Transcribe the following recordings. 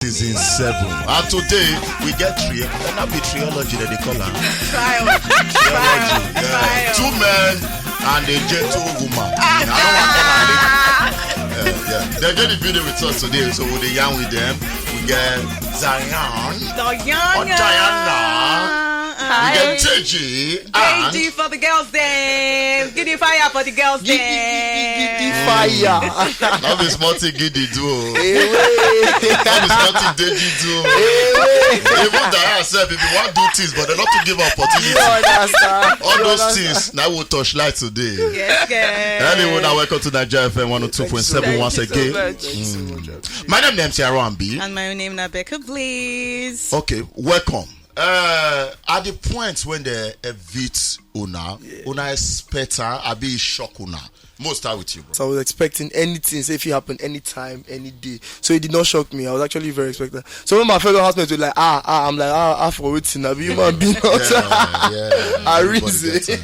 Season 7. And today we get three. Not be triology that they call her. Triology. Yeah. 2 men and a gentle woman. I don't want to They're doing the video with us today, so we'll yarn with them. We get Zion. Diana. We get JG. JG for the girls dance. Giddy fire for the girls dance. Giddy fire. Love is multi giddy duo. Love is multi deji duo. Even Diana said if you want to do things, but they not to give opportunity. All those things now we'll touch light today. Yes. Anyway, now welcome to Naija FM 102.7 once again. My name is Arambi. And my name is Becca, please. Okay, welcome. At the point when they evict Una expect I be shock Una. Most start with you, bro. So I was expecting anything, say if it happened anytime, any day. So it did not shock me. I was actually very expectant. So when my fellow housemates were like, I'm like, for waiting, I be human being. I reason. Okay.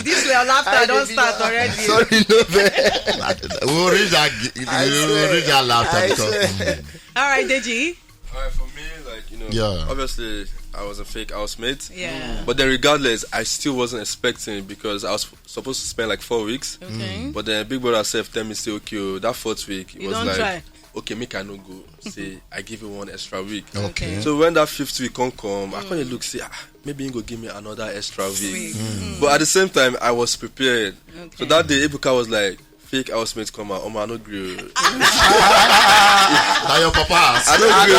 This way laughter don't start already. Sorry, no we will reach that laughter because. All right, Deji. Alright, for me, obviously I was a fake housemate. Yeah. But then regardless, I still wasn't expecting because I was supposed to spend like 4 weeks. Okay. But then Big Brother self tell me say, okay, that 4th week it you was don't like try. okay, make I no go. Say I give you 1 extra week. Okay. So when that 5th week come, I can't look say maybe you go give me another extra week. But at the same time I was prepared. Okay. So that day Ebuka was like, fake housemates come out. I no agree. Now your papa. I don't agree.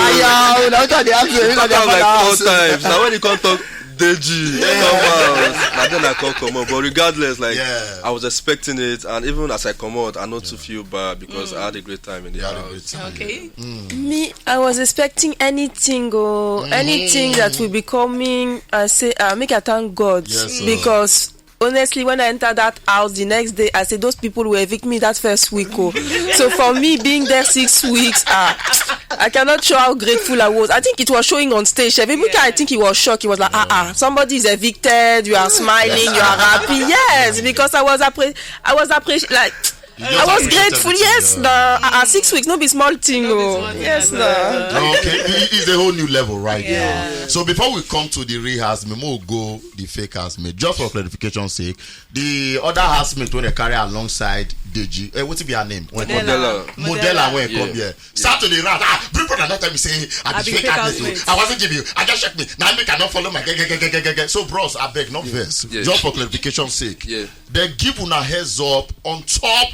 Like 4 times. Now when you come talk Deji, and then I can't come out. But regardless, I was expecting it, and even as I come out, I not to feel bad because I had a great time in the house. Okay. Me, I was expecting anything anything that will be coming. I say, make I thank God because. Honestly, when I entered that house the next day, I said those people will evict me that first week. So for me being there 6 weeks, I cannot show how grateful I was. I think it was showing on stage. I think he was shocked. He was like, somebody is evicted. You are smiling. You are happy. Yes, because I was grateful. Yes, 6 weeks, no be small thing. Yes, Okay, it's a whole new level right here. So before we come to the real housemate, we'll go the fake housemate. Just for clarification's sake, the other housemate when they carry alongside Deji, what's be her name? Modella when come here. Start to the round. People are not tell me say I be fake housemate. I wasn't give you. I just check me. Now me cannot follow my. So bros, I beg not verse. Just for clarification's sake. They give una heads up on top.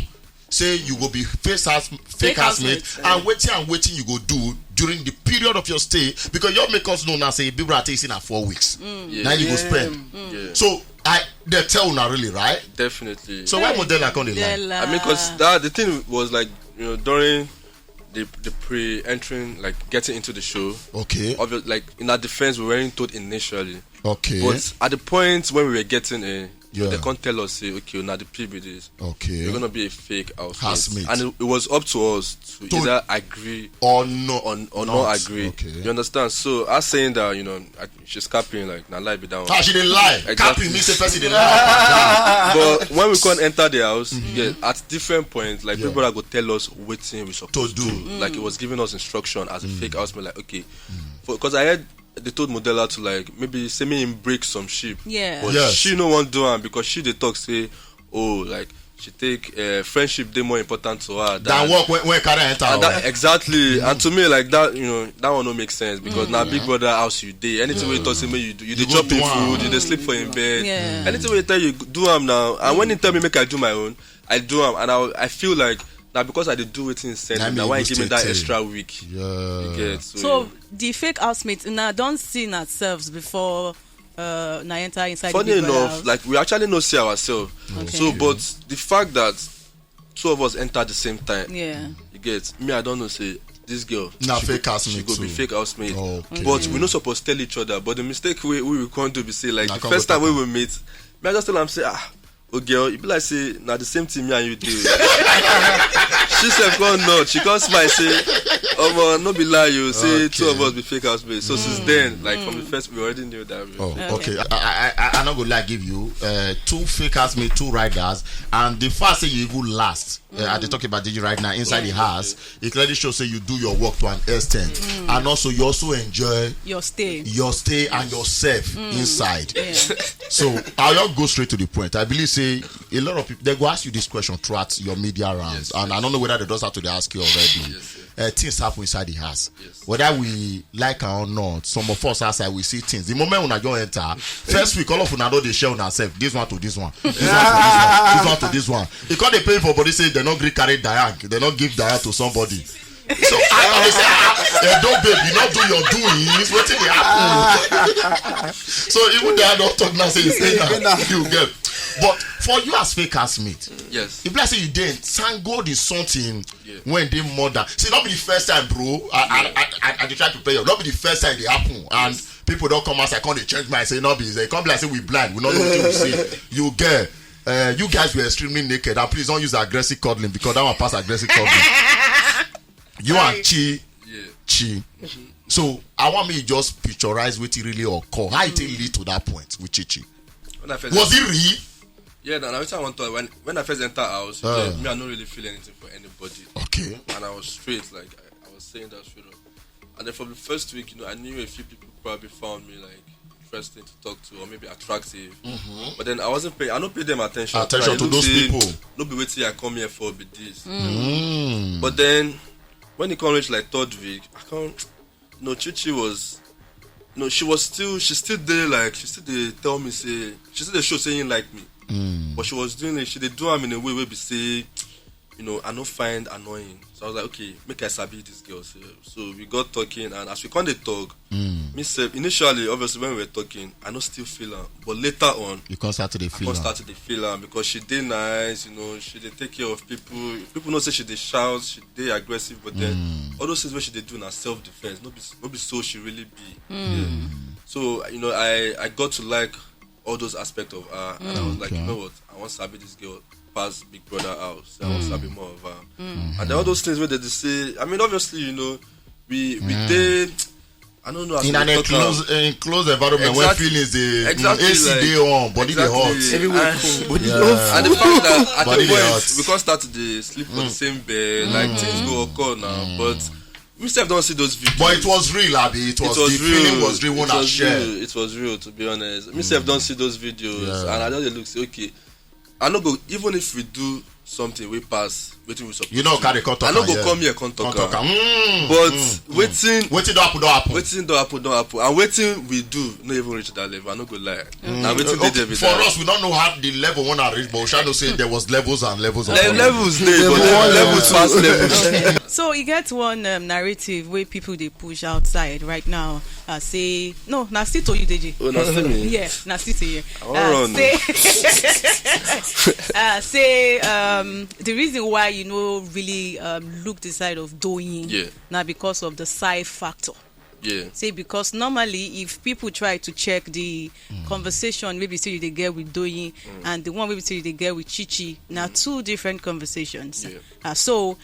Say you will be fake housemate and waiting you go do during the period of your stay because you make us know now say people are taking at 4 weeks. Now you go spend. So they tell now really right? Definitely. So why Modella come the line? I mean, because the thing was like during the pre-entering, like getting into the show. Okay. Obviously, like in our defense, we weren't told initially. Okay. But at the point when we were getting in. They can't tell us, say, okay, now the PB is. Okay. You're going to be a fake housemate. And it was up to us to either agree or no, or not agree. Okay. You understand? So, us saying that, she's capping, like, now lie be down. She didn't lie. Exactly. Capping means the person didn't lie. But when we can't enter the house, at different points, like, people are going to tell us what thing we're supposed to do. Like, it was giving us instruction as a fake housemate, like, okay. Because I had. They told Modella to like maybe send me in break some sheep. Yeah. But she no want do it because she they talk say, like she take friendship they more important to her than work when carry enter. Exactly. And to me like that, that one don't make sense because now Big Brother house you day. Anything we talk say me you dey chop in food, you dey sleep for in bed. Yeah. Anything we tell you do them now. And when they tell me make I do my own, I do them and I feel like now because I did do it in sense, now why give me that extra week? Yeah. So the fake housemates now don't see ourselves before now enter inside. Funny the Big Brother enough, house. like we actually not see ourselves. Okay. So, but the fact that 2 of us enter at the same time, you get me. I don't know. Say this girl, fake housemate. She go be fake housemate. Okay. But we not supposed to tell each other. But the mistake we can't do be say like the first time we will meet, me I just tell them say oh girl, you be like say, now the same thing me and you do. She said, "Go not." She can't smile. Say, no be lie. You say two of us be fake housemates. So since then, like from the first, we already knew that. Okay. I'm not gonna lie. Give you 2 fake housemates, 2 riders, and the fact say you even last. As they talking about Digi right now inside the house, it clearly shows say you do your work to an extent, and also you also enjoy your stay and yourself inside. So I'll go straight to the point. I believe say a lot of people they go ask you this question throughout your media rounds, and I don't know whether they just have to ask you already. Things happen inside the house, whether we like or not. Some of us outside we see things. The moment when I go enter, first week all of us know they share on ourselves. This one to this one, this one to this one. Because they pay for body say they not carry Diane, they not give Diane to somebody. So I say, don't baby, not do your doings. What did happen? So even the adult talk now say you get. But for you as fake housemate, yes. If let's say you didn't, thank God is something when they murder. See, not be the first time, bro. I try to pay you. Not be the first time they happen, and people don't come outside. Can't they change my say not be? They come like say we blind. We not know what you say. You get. You guys were extremely naked. And please don't use aggressive cuddling because that one pass aggressive cuddling. You and Chi. So I want me to just picturize what it really occurred. How it lead to that point with Chichi? Was it real? Yeah, now I want to when I first enter house, me I don't really feel anything for anybody. Okay. And I was straight, like I was saying that straight up. And then from the first week, I knew a few people probably found me like interesting to talk to or maybe attractive. But then I wasn't paying. I don't pay them attention. Attention to those people. No be waiting. I come here for be this. But then when it comes like 3rd week, I can't. No, Chichi was. No, she still there. Like she still they tell me say she still they show saying like me. But she was doing it. She did do them in a way where we say, I don't find annoying. So I was like, okay, make I sabi this girl. So we got talking, and as we come to talk, me say initially, obviously when we were talking, I don't still feel her. But later on, you can't start to feel her because she did nice. She did take care of people. People not say she did shout, she did aggressive, but then all those things where she did do in her self-defense, not be so she really be. So I got to like all those aspects of her, and I was like, you know what, I want to sabi this girl past Big Brother house. I want to sabi more of her. And then all those things where they say, I mean, obviously, we did. I don't know. In an enclosed environment where feelings the AC like, they on, body they hot. Everywhere cool. Body and the fact that at the point we can't start to sleep on the same bed, like things go occur now, but. We still don't see those videos. But it was real, Abby. It was the real. Feeling was real. It was real, to be honest. Me still don't see those videos, and I just look say, okay, I no go. Even if we do something, we pass. Waiting we suppose. Carry contact. I no go come here contact. But waiting don't happen. Waiting don't happen. And waiting we do not even reach that level. I no go lie. Now waiting did every for us, we don't know how the level one I reach, but we shall not say there was levels and levels. Levels there, but levels past levels. So you get one narrative where people they push outside right now. Say no, na still to you, DJ. Oh, na still me. Yeah, na still to you. Say the reason why really look the side of doing now because of the side factor. Yeah. Say because normally if people try to check the conversation maybe say they get with doing and the one maybe say they get with Chichi, now 2 different conversations. So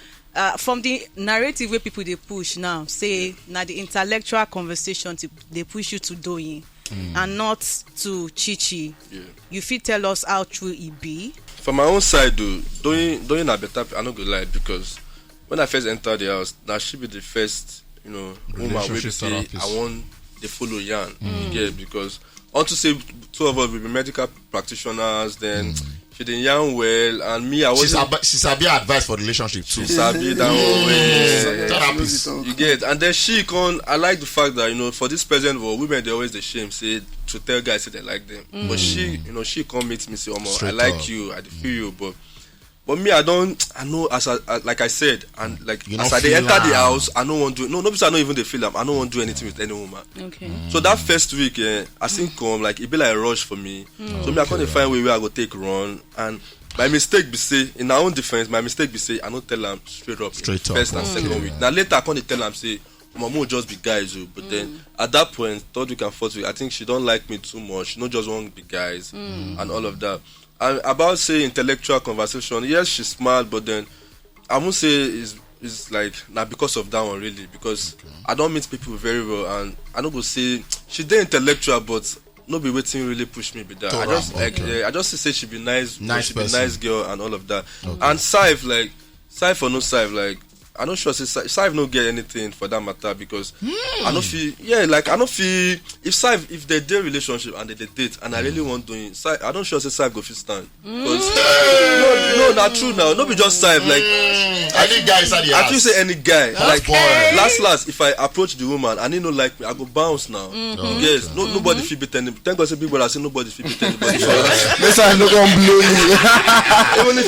from the narrative where people they push now, say now the intellectual conversation they push you to doing and not to Chichi. You fit tell us how true it be? From my own side, doing a better. I'm not gonna lie because when I first entered the house, that should be the first, woman where we say I want the follow yarn. Because unto say 2 of us will be medical practitioners, then she didn't yarn well, and me I was. She sabi advice for relationship too. She sabi that one. Therapist. You get, and then she can. I like the fact that for this present world, women they always the shame say to tell guys say they like them, but she come meet me say, I like you, I feel you, but me I know like I said, and like as I enter the house, I don't want to do because I know even they feel I don't want to do anything with any woman. Okay. So that first week, I think like it be like a rush for me. So me I can't find where I go take run, and my mistake be say in our own defense, my mistake be say I don't tell them straight up first and second week. Now later I can't tell them say Mama just be guys, but then at that point, 3rd week and 4th week, I think she don't like me too much. She not just want to be guys and all of that. And about say intellectual conversation, yes, she's smart, but then I won't say it's like not because of that one really, because I don't meet people very well, and I don't go say she did intellectual, but no be waiting really push me with that. I just say she be nice she be nice girl and all of that. And Saif, like Saif or no Saif, like I not sure say Saif no get anything for that matter, because I don't feel I don't feel if they date relationship and they date and I really want doing Saif, I don't sure say Saif go fit stand, because no not true now, no be just Saif, like any guy inside the house. I feel say any guy, that's like last if I approach the woman and he no like me, I go bounce now. Yes, nobody feel beat anybody. Thank God say people I say nobody feel beat anybody. Next time no gonna blow you. Even if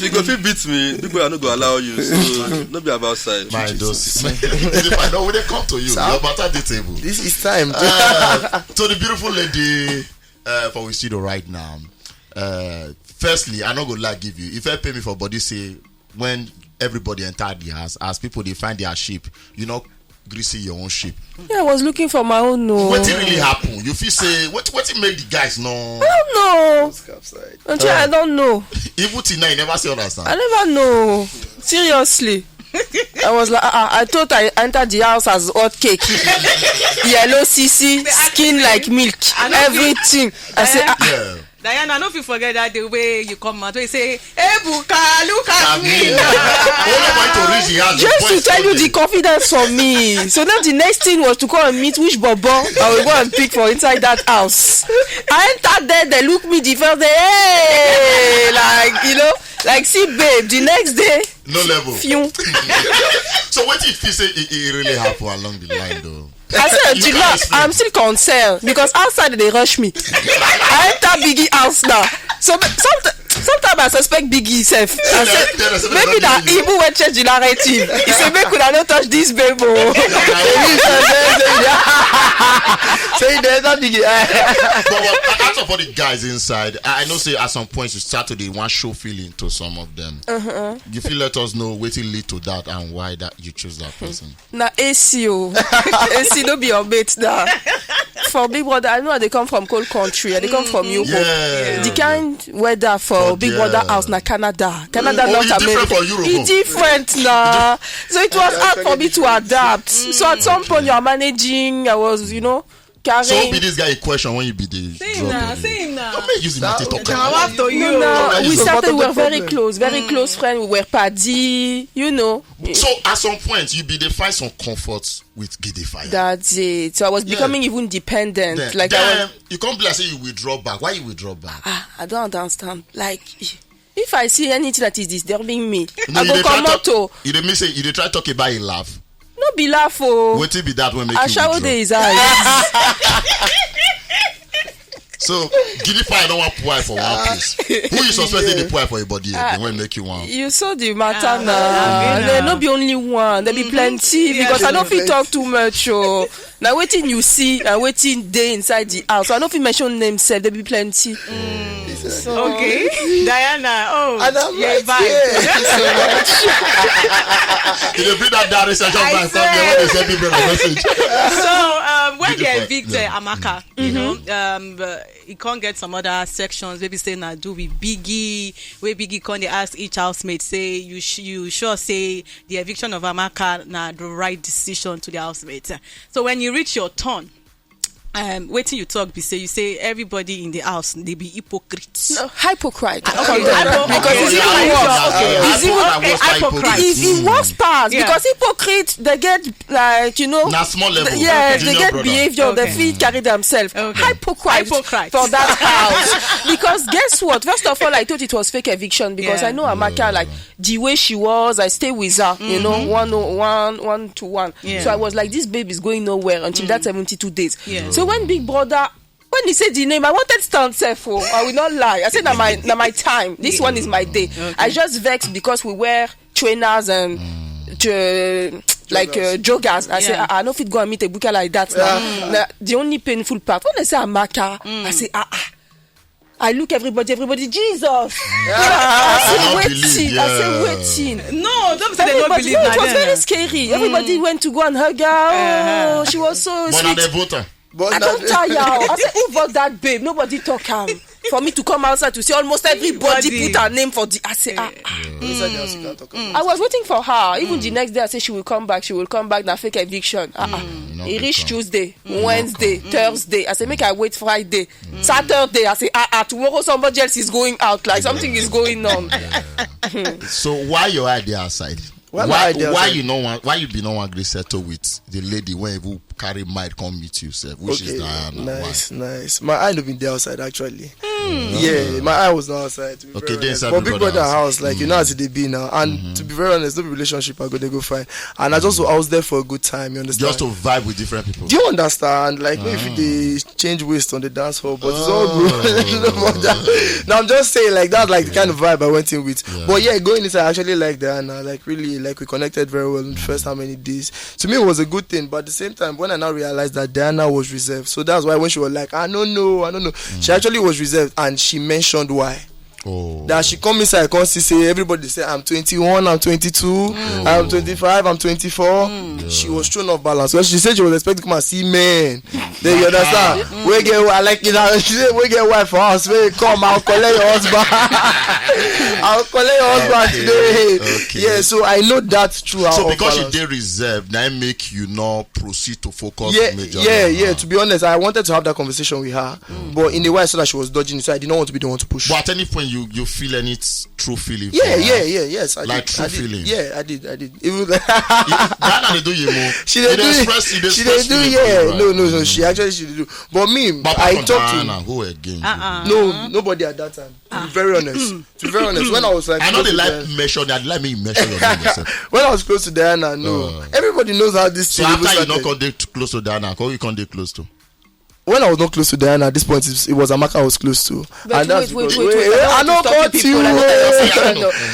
you go feel beat me, people are not gonna allow you. So not be about side. My dose. If I know when they come to you, you're about at the table. This is time. So the beautiful lady for we studio right now. Firstly, I not gonna lie give you. If I pay me for body say when everybody entered the house, as people they find their sheep, you know, greasy your own sheep. Yeah, I was looking for my own. No. What really happen? You feel say what it make the guys know? I don't know. Until I don't know. Even till now, you never say understand. I never know. Seriously. I was like, I thought I entered the house as hot cake. Yellow CC, skin like milk, everything. I said, Diana, I don't you forget that the way you come out, we say, hey, Buka, look at me. Just to tell you the confidence from me. So then the next thing was to go and meet which bobo I will go and pick for inside that house. I entered there, they look me the first day, hey, like, you know, like, see, babe, the next day, no level. Phew. So what if you say it really happened along the line though? I said, I'm still concerned because outside they rush me. I enter Biggie house now. So sometimes I suspect Biggie himself. I said, maybe that evil will change the narrative. He said, maybe could I not touch this baby? Say there's not Biggie. But out of all the guys inside, I know say at some point you start to the one show feeling to some of them. You feel let us know what it lead to that and why that you choose that person. Now ACO. AC no be your mate now. For Big Brother, I know they come from cold country. They come from Europe. Yeah. The kind weather for Big Brother house na Canada. Canada, not America. It's different now. So it was hard for me to adapt. So at some point you are managing. I was, you know, carrying. So be this guy a question when you be the Same now. Don't make using that talk. No, we started. We were very close friends. We were paddy, you know. So at some point you be they find some comfort with Gide Fire. That's it. So I was becoming even dependent. Then, like you can't be like say you withdraw back. Why you withdraw back? I don't understand. Like if I see anything that is disturbing me, no, I go come out. You dey say you dey try talk about a laugh. No be laugh oh. What it be that when make you withdraw? withdraw? His eyes. So Gide Fire don't want pour for one place. Who you suspect they pour for your body again when make you one? You saw the matter now. There no be only one. There be plenty because I don't feel talk too much. Oh. Now waiting you see and waiting day inside the house. So I don't feel mention names. There be plenty. So, okay, Diana. Oh, you're back. Thank you so much. You bring that down reception back from there when they send people a message. So when they evict Amaka, you know, you can't get some other sections. Maybe say na do with Biggie. Where Biggie can they ask each housemate say you sure say the eviction of Amaka na the right decision to the housemates. So when you reach your turn. Waiting you talk, you say everybody in the house they be hypocrites. No, hypocrite. Because it's even worse. It's worse part because hypocrite they get like you know. Na small level. Yeah, they get behavior. They feel carry themselves. Hypocrite for that house. Because guess what? First of all, I thought it was fake eviction because I know Amaka like the way she was. I stay with her, you know, 1 to 1. So I was like, this baby is going nowhere until that 72 days. So when Big Brother, when he said the name, I wanted to stand safe. I will not lie. I said, na my time. This one is my day. I just vexed because we wear trainers and joggers. I said, I know if it go and meet a booker like that. Now, the only painful part, when I say Amaka, I say, I look everybody, Jesus. I said, waiting. No, don't say they don't believe that. It was very scary. Everybody went to go and hug her. Oh, she was so sweet. I don't tire. I said, who bought that babe? Nobody talk him. for me to come outside to see almost everybody put her name for the. I say, I was waiting for her. Even the next day, I said she will come back. She will come back. Now fake eviction. It reached Tuesday, Wednesday, Thursday. I said, make I wait Friday, Saturday. I say, tomorrow somebody else is going out. Like something is going on. So why your idea outside? Why you no one? Why you be no one agree settle with the lady when you carry might come meet you, sir? Which is Diana? Nice. My eye no been there outside actually. Yeah, my eye was not outside. Okay, then for Big Brother house, like you know as it be now, and to be very honest, no relationship I go fine. And I was there for a good time. You understand? Just to vibe with different people. Do you understand? Like if they change waist on the dance floor, but it's all good. Now I'm just saying like that's like the kind of vibe I went in with. But yeah, going inside I actually like Diana. Like really, like we connected very well in the first how many days. To me it was a good thing, but at the same time when I now realized that Diana was reserved, so that's why when she was like I don't know, she actually was reserved, and she mentioned why. That she come inside, I can't say everybody say I'm 21, I'm 22, I'm 25, I'm 24. She was thrown off balance. Well, she said she was expecting to come and see men. Then you understand? We get I like it. She said we get wife for us. We come, I'll collect your husband. I'll collect your husband today. Okay. Yeah, so I know that's true. So because she did reserve, now make you not proceed to focus. Yeah. To be honest, I wanted to have that conversation with her, but in a way I saw that she was dodging, so I did not want to be the one to push. But at any point you feel any true feeling? Yes, I like did. True feeling. Yeah, I did. Even like Diana they do you more. She did do. Yeah, no. She actually she did do. But me, but I talked Diana, to who again? No, nobody at that time. To be very honest, when I was like, I know they like measure. They like me measure your name yourself. When I was close to Diana, no, everybody knows how this. So after you not got close to Diana, how you can't get close to? When I was not close to Diana at this point, it was Amaka I was close to. But and wait. I know got you.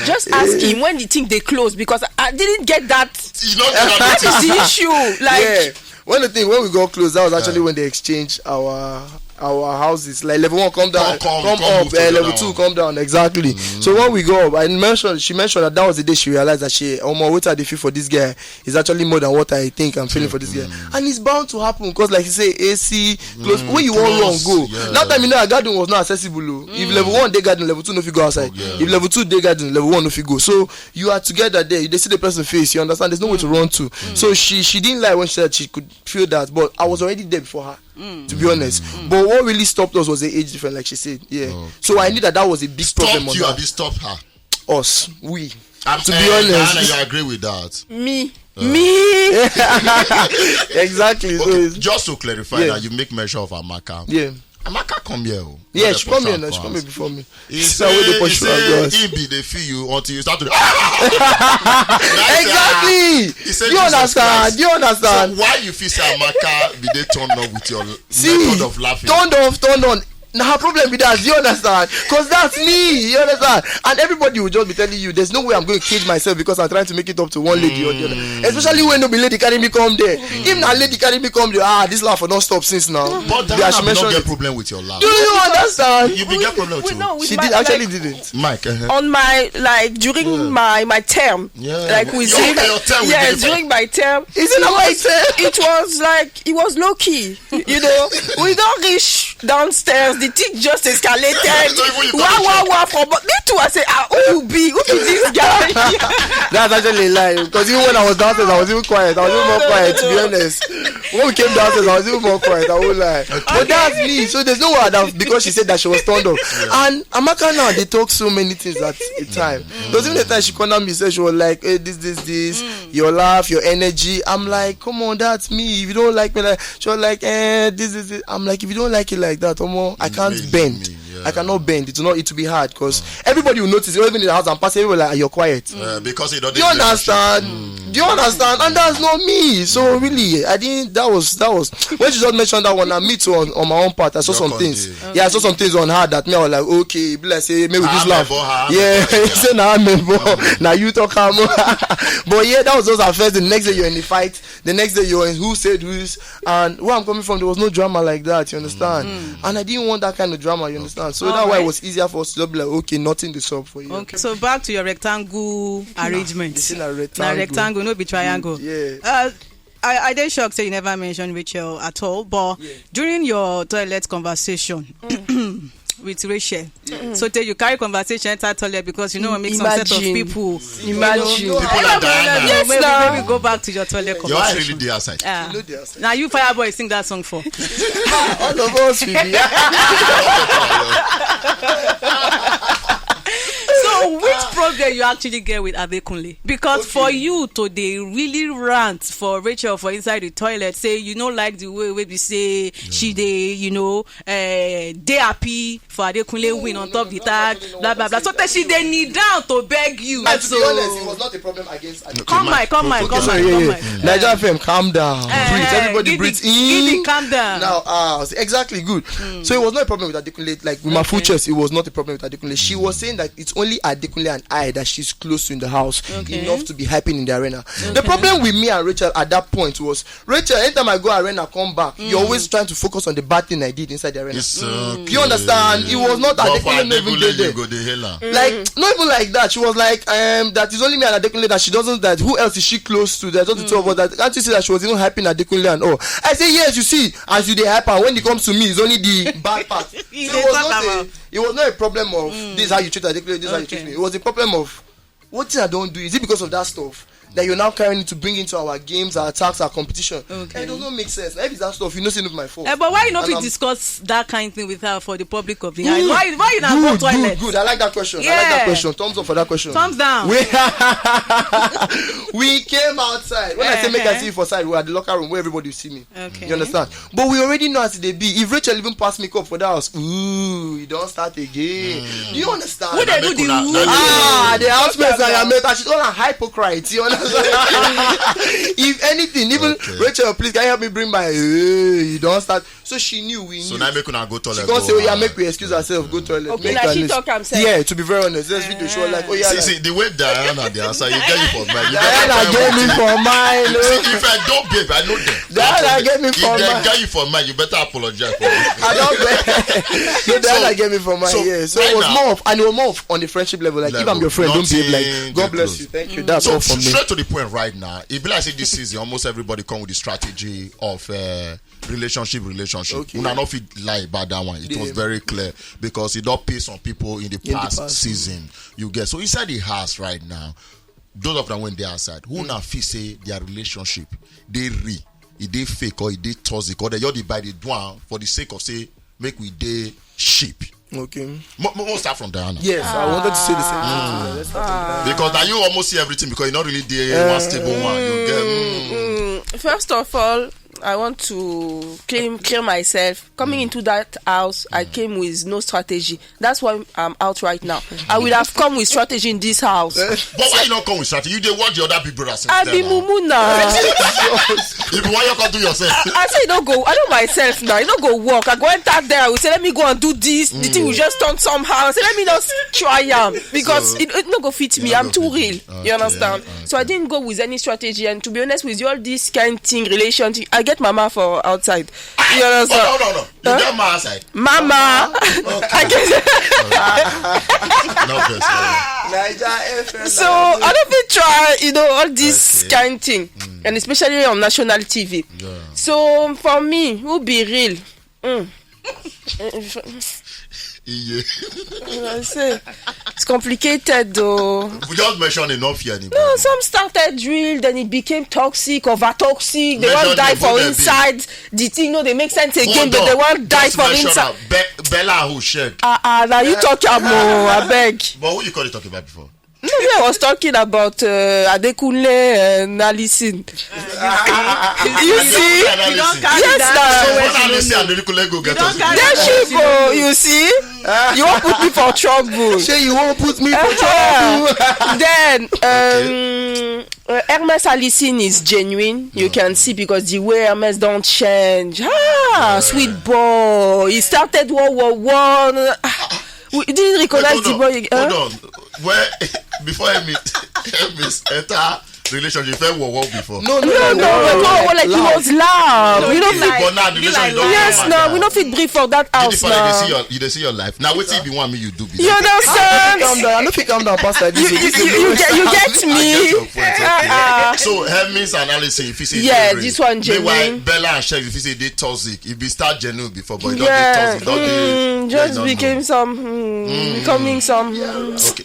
Just ask him when you think they close, because I didn't get that. You know that is the issue. Like when we got close, that was actually when they exchanged our houses. Like level 1 come down, come up, level 2 come down. Exactly. So when we go up, she mentioned that was the day she realized that what I feel for this guy is actually more than what I think I'm feeling for this guy, and it's bound to happen because like you say AC close. When you want wrong go. That time our garden was not accessible. If level 1 they garden, level 2 no fit go outside. If level 2 they garden, level 1 no fit go. So you are together there. They see the person face. You understand? There's no way to run to. So she didn't lie when she said she could feel that, but I was already there before her. To be honest, but what really stopped us was the age difference, like she said. So I knew that was a big problem. You have stopped her. Us, we. To be honest, Diana, you agree with that? Me. Exactly. Okay, so just to clarify that you make mention of Amaka. Amaka come here. She come here. She come here before me. He be they feel you until you start to. Exactly. Do you understand? So why you feel say Amaka be they turned off with your method of laughing? Turned on. Now her problem with that, you understand? Because that's me, you understand? And everybody will just be telling you, there's no way I'm going to cage myself because I'm trying to make it up to one lady or the other. Especially when no be lady carry me come there. If na lady carry me come there, this laugh will not stop since now. But Diana will not get problem with your laugh. Do you understand? You will get problem with you. She didn't. Mike. On my, like, during my term. Like with him. During my term. It was like, it was low key. You know, we don't reach downstairs. The thing just escalated. Wow. But me too, I say, who be this guy? That's actually a lie. Because even when I was downstairs, I was even quiet. I was even more quiet, to be honest. When we came downstairs, I was even more quiet. I won't lie. But that's me. So there's no way that because she said that she was turned off. And Amaka now, they talk so many things at a time. There was even the time she cornered me, said she was like, hey, this, your laugh, your energy. I'm like, come on, that's me. If you don't like me, like, she was like, this. I'm like, if you don't like it like that, I can't bend. I cannot bend. It will be hard because everybody will notice. Even in the house, I'm passing. Everybody like, you're quiet. Because do you understand? Do you understand? And that's not me. So really, I didn't. That was when she just mentioned that one. I me too on my own part. I saw some things. Okay. Yeah, I saw some things on her that me I was like, okay, let's say maybe this laugh. Yeah, say now now you talk more. But yeah, that was just at first. The next day you're in the fight. The next day you're in who said who's, and where I'm coming from, there was no drama like that. You understand? And I didn't want that kind of drama. You understand? So that's why it was easier for us to just be like, okay, nothing to solve for you. Okay. So back to your rectangle arrangement. It's in a rectangle. No be triangle. I didn't shock say you never mentioned Rachel at all, but during your toilet conversation, with Rachel. So then you carry conversation enter toilet because you know make some set of people. Imagine. People like Diana. Yes, Maybe we go back to your toilet Your eye conversation. really dey outside. Now you Fireboy sing that song for. All of us will be. So which problem you actually get with Adekunle? Because for you to dey really rant for Rachel for inside the toilet, say you no like the way we say she dey, dey happy for Adekunle win on top the tag, blah blah blah. So that she dey kneel down to beg you. And to be honest, it was not a problem against Adekunle. Come on. Naija FM, calm down. Breathe. Everybody breathe in. Giddy, calm down. Now, exactly good. So it was not a problem with Adekunle. Like with my full chest, it was not a problem with Adekunle. She was saying that it's only Adekunle and I that she's close to in the house enough to be hyping in the arena. The problem with me and Rachel at that point was Rachel, anytime I go arena, come back, you're always trying to focus on the bad thing I did inside the arena. You understand? It was not Adekunle not even there. Like not even like that. She was like, that is only me and Adekunle that she doesn't. That who else is she close to? There's not the two of us. That can't you see that she was even hyping Adekunle and all? I say yes. You see, as you dey hype her, when it comes to me, it's only the bad part. So it was not a problem of this is how you treat Adekunle, this is how you treat me. It was a problem of what thing I don't do. Is it because of that stuff that you're now carrying it to bring into our games, our attacks, our competition? It does not make sense. If it's that stuff, you know, it's not my fault. But why you not discuss that kind of thing with her for the public of the eye? Why you not go toilet? Good. I like that question. Thumbs up for that question. Thumbs down. We came outside. When I say make I see you for side, we were at the locker room where everybody will see me. You understand? But we already know as they be. If Rachel even pass me up for that house, you don't start again. Do you understand? Who they do the the housemates and your mate, she's all a hypocrite. You understand? If anything, even Rachel, please can you help me bring my you don't start. So she knew we knew. So now make una go toilet. She gonna say, make we excuse ourselves, go toilet. Okay, now she talk herself. Yeah, to be very honest, let's video show like See, the way Diana the answer, you get it for mine. Diana gave me for mine. See, if I don't babe, I know them. Diana gave me for mine. If they get you for mine, you better apologize for it. I don't bet. Diana gave me for mine. Yeah. So it was more of, and it was more of on the friendship level. Like if I'm your friend, don't behave like God bless you, thank you. That's all from me. Straight to the point right now. It be like say this season, almost everybody come with the strategy of relationship. Una not fit lie about that one. It was very clear because it don't pay some people in the past season. You get so inside the house right now. Those of them when they outside, who now feel say their relationship they fake or they toxic or they just buy the one for the sake of say make we dey sheep. Okay. We'll start from Diana. Yes, I wanted to say the same thing. Let's start because now you almost see everything because you're not really there one stable one. You get. First of all, I want to clear myself. Coming into that house, I came with no strategy. That's why I'm out right now. I would have come with strategy in this house. But why you not come with strategy? You did watch the other big brothers. I be mumu now. If why you can't do yourself? I say don't go. I know myself now. You don't go work. I go enter there. I will say let me go and do this. The thing will just turn somehow. I say let me just try because it not go fit me. I'm too real. You understand? So I didn't go with any strategy. And to be honest with you, all this kind of thing, relationship, I get mama for outside. You understand? No. You get mama outside. Mama. Okay. I get so I don't even try, all this kind of thing, and especially on national TV. Yeah. So for me, who be real? I say it's complicated though. We just mentioned enough here. No, some started real, then it became toxic, over toxic. They won't die for inside. The thing, they make sense again, but they won't die for inside. Bella who shake. Now you talk about I beg. But who you call it talking about before? No, I was talking about Adekunle and Alison. You see? Yes, now. You see? You won't put me for trouble. You won't put me for trouble. Then, Hermes Alison is genuine. You can see because the way Hermes don't change. Sweet boy. He started World War I. We didn't recognize the boy. Hold on. Where before Hermes enter relationship felt war before. No, like he was loud. We don't fit. But now the relationship don't. Yes, no, we don't fit brief for that house now. You see your life. Now what if you want me, you do. You understand? I don't think calm down, Pastor. You get me. So Hermes and Alison, if you say this one genuine. Bella and Shek, if you say they toxic, if you start genuine before, but don't just became becoming some. Okay,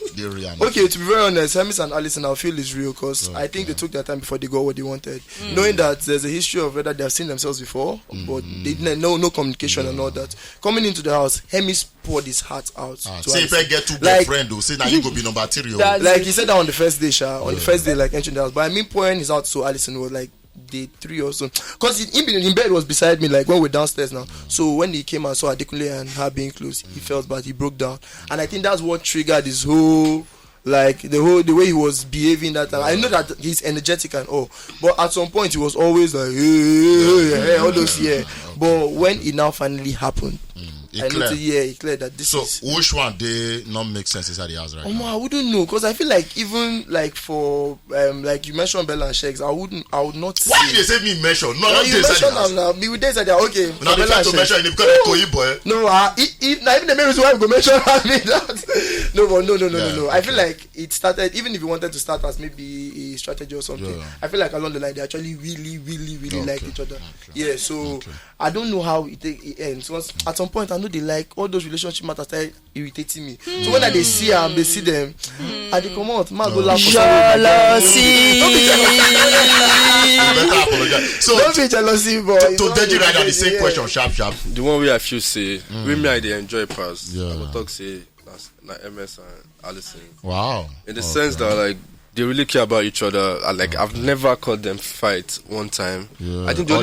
okay, to be very honest, Hermes and Alison, I feel is real because I think they took their time before they got what they wanted, knowing that there's a history of whether they have seen themselves before, but they didn't no communication and all that. Coming into the house, Hermes poured his heart out. Say if I get two boyfriend, though, say now you go be number 3. Like he said that on the first day, on the first day, like entering the house. But I mean, pouring his out, so Alison was like day 3 or so, because in bed was beside me, like when we're downstairs now. So when he came and saw Adekunle and her being close, he felt bad, he broke down, and I think that's what triggered his whole. Like the way he was behaving that time. I know that he's energetic and all, but at some point he was always like all those But when it now finally happened, he cleared that this is. So which one they not make sense inside the house right now? I wouldn't know, because I feel like even like for like you mentioned Bella and Sheks, I would not. Why did they say me mention? No, not you mentioned them now. Me with days like that. Okay. Now they try to mention it because they Koyi boy. No, even the main reason why I'm going to mention that. No. I feel like it started, even if you wanted to start as maybe a strategy or something. Yeah. I feel like along the line they actually really like each other. Okay. Yeah. So I don't know how it ends. Once at some point I know they like all those relationship matters started irritating me. So when they see them, and they come out, man go laugh for jealousy. So don't be jealousy, boy. To Deji right now, the same question, sharp. The one way I feel say, with me I dey enjoy past. I will talk say like MS and Alison. Wow. In the sense that like they really care about each other. Like I've never caught them fight one time. Yeah. I think the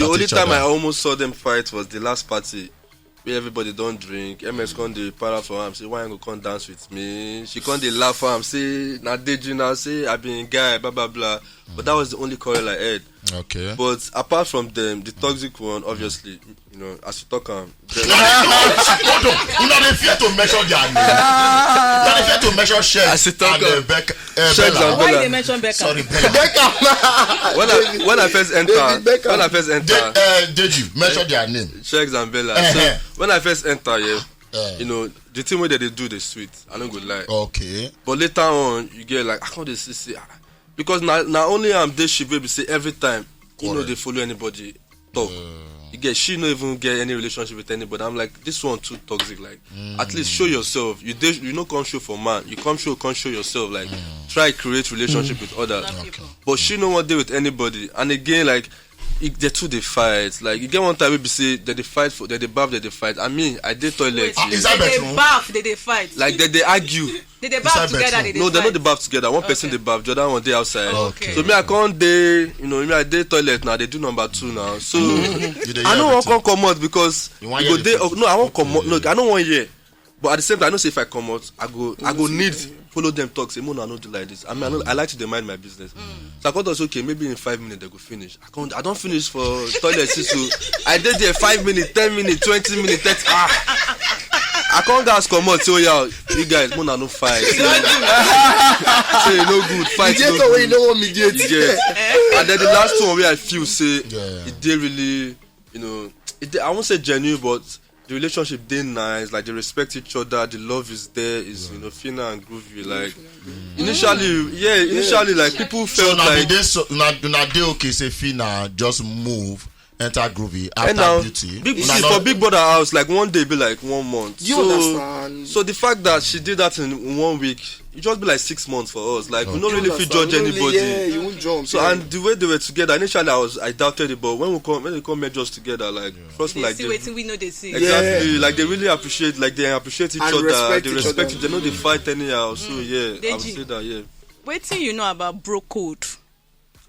only time I almost saw them fight was the last party where everybody don't drink. MS come dey para for am, say why you go come dance with me? She come dey laugh for am, say na Deji now, say I been guy, blah blah blah. But that was the only quarrel I had. Okay. But apart from them, the toxic one, obviously, you know, as you talk hold on. You know they fear to measure their name. They fear to measure Sheks and Becca. Why they mention Becca? Sorry, Becca. when I first enter, did you measure their name? Sheks and Bella. So when I first enter, you know, the thing where they do the sweet, I don't go lie. Okay. But later on, you get like, I can't just say, because not only I'm this she baby say every time, you know, they follow anybody talk. You get she don't even get any relationship with anybody. I'm like, this one too toxic. Like, at least show yourself. You know, come show for man. You come show yourself. Like, try create relationship with others. Okay. But she don't want to deal with anybody. And again, like, they two they fight. Like you get one time we say that they fight for that they bath that they fight. I mean I did toilet. Is that better? They bath, they fight. Like they argue. They bath together. They no, they're not the bath together. One person they bath, the other one they outside. Okay. So me I can't day, you know, me I did toilet now. They do number 2 now. So I don't want to come out because go day. No, I won't come out. No, I don't want here. But at the same time, I know say if I come out, I go need follow them talk. Say, no, I don't do like this. I mean, I like to mind my business. So I thought, okay, maybe in 5 minutes they go finish. I don't finish for toilet. So I did there 5 minutes, 10 minutes, 20 minutes, 30. I can't guys come out. So yeah, you guys, Mona no fight. Say no good fight. No good. You don't want mediate. And then the last one where I feel say it did really, you know, I won't say genuine, but the relationship they nice, like they respect each other, the love is there, is you know, fina and groovy. Like initially, like people felt so like they okay say fina just move. Enter groovy after now, beauty. For Big Brother house, like one day be like 1 month. You understand? So the fact that she did that in 1 week, it just be like 6 months for us. Like we don't really feel judge anybody. You won't jump. So and the way they were together, initially I doubted it, but when they come merge us together, like trust me, like see waiting we know they see. Exactly, like they really appreciate, like they appreciate each other, they respect each other. They know they fight anyhow. So I would say that Waiting you know about bro code.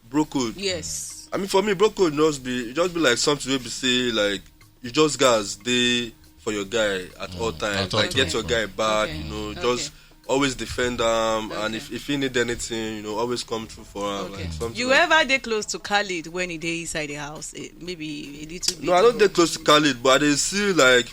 Bro code. Yes. I mean, for me, bro code just be like something where we say like you just guys stay for your guy at all times, like get your guy back, you know, just always defend them, and if he need anything, you know, always come through for him. Like something. You ever dey close to Khalid when he dey inside the house? Maybe a little bit. No, I don't dey close to Khalid, but I dey see like.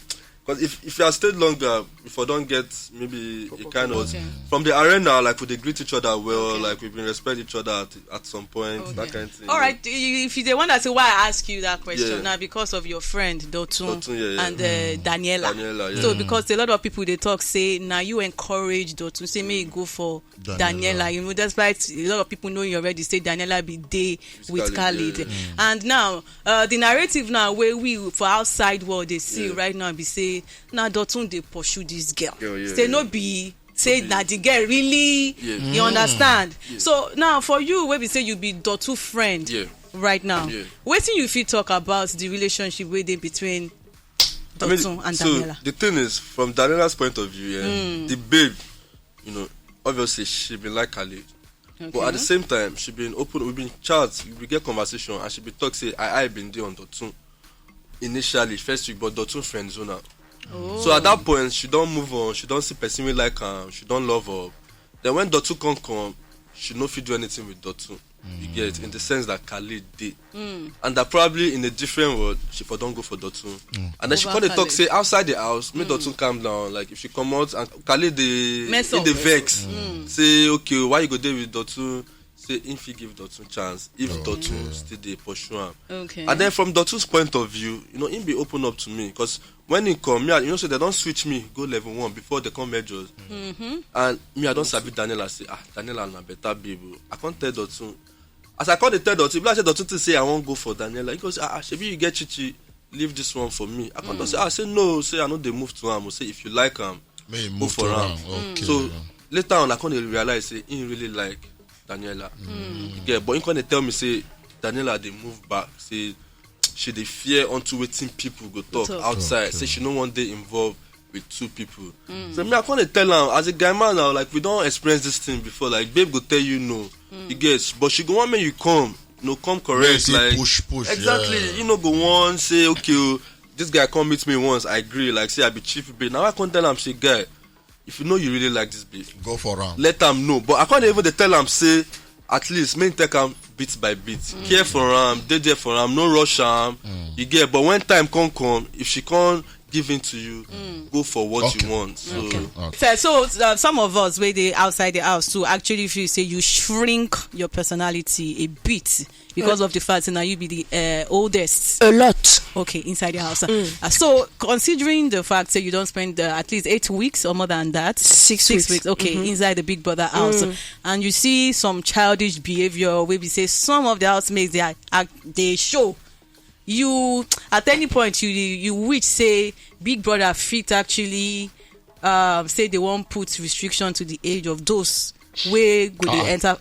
Because if you have stayed longer, if I don't get maybe a kind of from the arena, like would they greet each other well, like we've been respect each other at some point, that kind of thing. All right, if you the one that say why I ask you that question now because of your friend Dotun and Daniela. So because a lot of people they talk say now you encourage Dotun say may go for Daniela. You know despite a lot of people know you already say Daniela be day with Khalid. And now the narrative now where we for outside world they see right now be say now Dotun they pursue this girl. Say no be say that the girl really you understand. So now for you where we say you be Dotun friend right now. What do you feel talk about the relationship within between Dotun and Daniela? So the thing is from Daniela's point of view, the babe, you know, obviously she been like Khalid. But at the same time, she been open, we been chat, we get conversation and she be talk say I been there on Dotun initially first week, but Dotun friend zone out. So at that point she don't move on, she don't see person we like her, she don't love her. Then when Dotun come, she no fit do anything with Dotun. You get in the sense that Khalid did. And that probably in a different world she for don't go for Dotun. And then she call the talk say outside the house, make Dotun calm down. Like if she come out and Khalid the vex. Say okay, why you go there with Dotun? Say if you give Dotun chance, if Dotun still they pursue him. And then from Dotun's point of view, you know, him be open up to me because when he come, me, you know, so they don't switch me go level 1 before they come measures. And me, I don't sabi Daniela say Daniela na better baby. I can't tell Dotun. As I call the third Dotun, I say Dotun to say I won't go for Daniela. He goes Shebi you get Chichi, leave this one for me. I can't say I say no, say I know they move to him. I say if you like him, move for him. So later on I can't realize say he really like Daniela. But he can't tell me say Daniela they move back. Say she they fear onto waiting people go talk outside. Say she no one day involved with 2 people. So me I can't tell her as a guy man now, like we don't experience this thing before. Like babe go tell you no. You get, but she go want me you come. No come correct. Like push. Exactly. You know go on say okay, this guy come meet me once. I agree. Like say I be chief babe. Now I can't tell him say guy, if you know you really like this babe, go for him. Let him know. But I can't even tell him say at least main take him bit by bit. Care for him, dey there for him, no rush him. You get, but when time come, if she can't give in to you, go for what you want. So some of us where they outside the house too actually feel say you shrink your personality a bit because of the fact that now you be the oldest a lot inside the house. So considering the fact that you don't spend at least 8 weeks or more than that, 6 weeks inside the big brother house, and you see some childish behavior where we say some of the housemates they show you at any point you wish say big brother fit actually say they won't put restriction to the age of those where go they enter.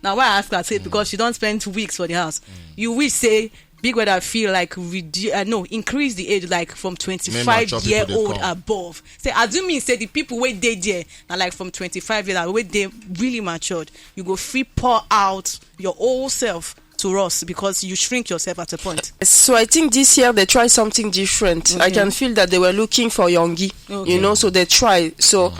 Now why I ask that say because she don't spend 2 weeks for the house. You wish say big brother feel like increase the age like from 25-year-old above. Say assuming say the people where they there now like from 25 years old where they really matured, you go free pour out your whole self to us because you shrink yourself at a point. So I think this year they try something different. I can feel that they were looking for Yongi, you know, so they try. So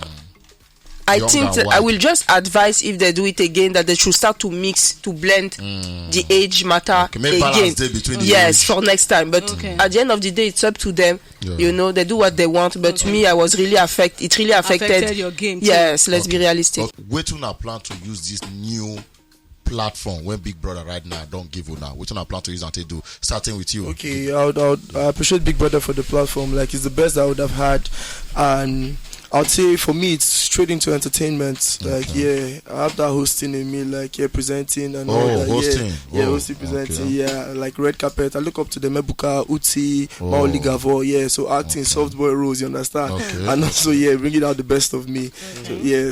I think I will just advise if they do it again that they should start to mix, to blend the age matter again. Yes, for next time. But at the end of the day, it's up to them. You know, they do what they want. But me, I was really affected. It really affected your game too. Yes, let's be realistic. Wait till I plan to use this new platform when Big Brother right now don't give you now. Which one I plan to use and to do? Starting with you. Okay, I appreciate Big Brother for the platform. Like it's the best I would have had, and I'd say for me it's straight into entertainment. Like I have that hosting in me, like presenting and all that. Hosting. Hosting, presenting. Like red carpet. I look up to the Mebuka, Uti, Maoli Gavo. So acting soft boy roles, you understand? And also bringing out the best of me.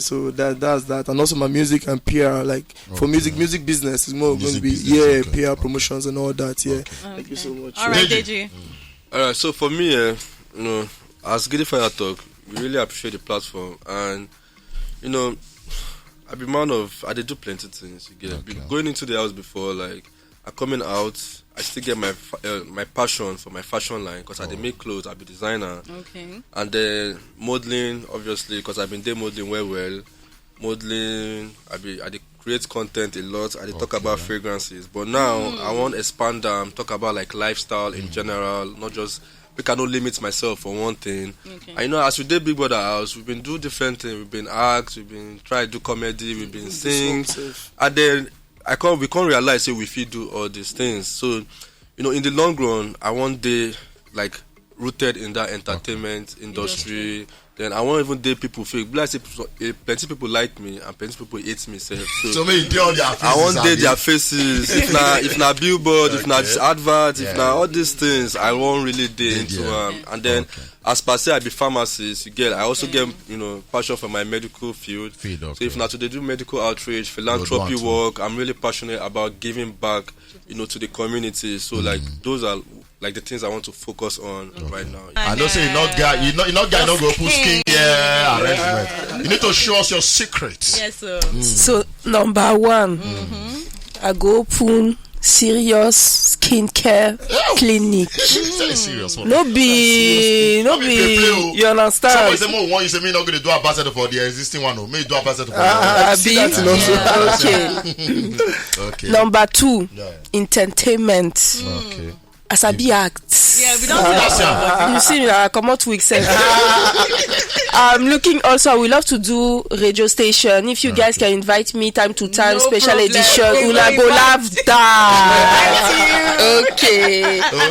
So that's that. And also my music and PR. Like for music business is more going to be PR promotions and all that. Thank you so much. All right, Deji. All right. So for me, you know, as Giddy Fire Talk, we really appreciate the platform, and you know, I did do plenty of things. You get going into the house before, like I coming out, I still get my passion for my fashion line because I did make clothes, I be designer, and then modeling obviously because I've been there modeling well, modeling I did create content a lot. I did talk about fragrances, but now I want to expand talk about like lifestyle in general, not just we cannot limit myself for one thing. And you know, as we did Big Brother House, we've been doing different things. We've been act, we've been trying to do comedy, we've been sing, and then we can't realize we fit do all these things. So, you know, in the long run, I want day like rooted in that entertainment industry. Then I won't even date people fake. Plenty people like me and plenty people hate me. So maybe they all their faces. I won't date their faces. If na billboard, if na advert, if na all these things, I won't really date into them. And then as per se, I be pharmacist. I also get passion for my medical field. So if not today do medical outreach, philanthropy work, I'm really passionate about giving back, to the community. So like those are like the things I want to focus on right now. I know say you're not go put skincare arrangement. You need to show us your secrets. Yes, sir. So number one, I go open serious skincare clinic. Serious one. No be. You understand? Somebody say more one. You say me not going to do ambassador for the existing one. No, me do ambassador for okay. Number two, entertainment. Okay. Asabi acts. Yeah, we don't do that. You see, I come out week seven. I'm looking also. I would love to do radio station. If you guys can invite me time to time, no special problem. Edition. Una go laugh that. Okay. Yeah. So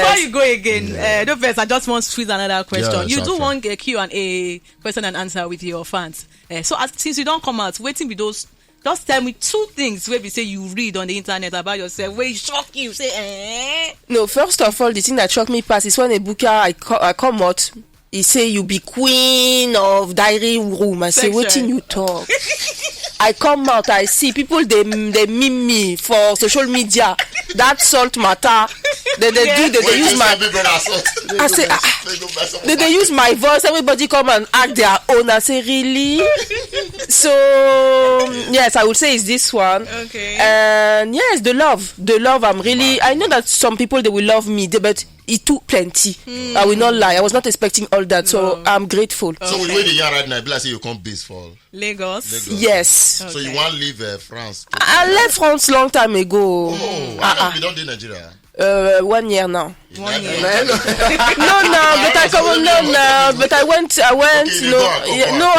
before you go again, don't first. I just want to squeeze another question. Yeah, you do one Q&A question and answer with your fans. So since you don't come out, waiting with those. Just tell me two things where we say you read on the internet about yourself where you shock you say No, first of all, the thing that shocked me past is when a booker I come out, he say you be queen of diary room. I say what you talk. I come out, I see people they meme me for social media. That salt matter. They use my. I say they use my voice. Everybody come and act their own. I say really. So yes, I would say it's this one. Okay. And yes, the love. I'm really. I know that some people they will love me, but it took plenty. I will not lie. I was not expecting all that, so I'm grateful. So with where the year right now, like say you come base for Lagos. Yes. Okay. So you want to leave France? I left France long time ago. You don't do Nigeria. 1 year now. 1 year. But I went. Okay, I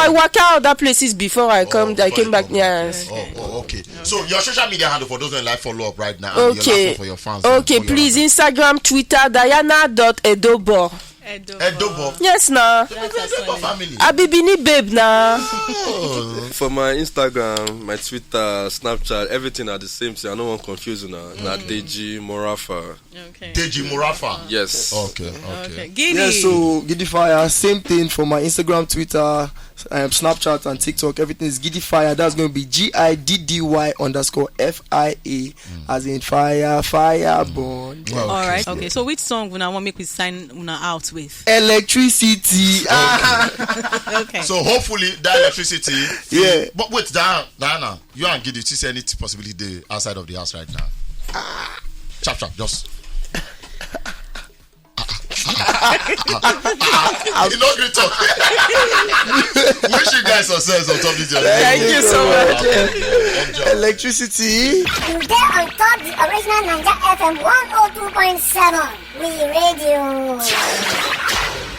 work out other places before I came back. Yes. Okay. So your social media handle for those who like follow up right now. Okay. For your fans. Okay, please Instagram, Twitter, Diana.edobo. Edobo. Yes, nah. Family. Abibini babe, nah. For my Instagram, my Twitter, Snapchat, everything are the same thing. I don't want to confuse you now. Not Deji Morafa. Okay. Deji Morafa. Yes. Okay. Giddy. Yeah, so Giddy Fire, same thing for my Instagram, Twitter, Snapchat and TikTok. Everything is Giddy Fire. That's going to be GIDDY_FIA, as in fire born. All right. Okay. So which song would I want to make we sign una out with? Electricity. Okay. So hopefully that electricity. Yeah. But wait, Diana, you and Giddy, see any possibility there outside of the house right now? Chap, just. You know, great talk. Wish you guys success on top of this. Thank you so much. Electricity. You get on top the original Naija FM 102.7. We radio.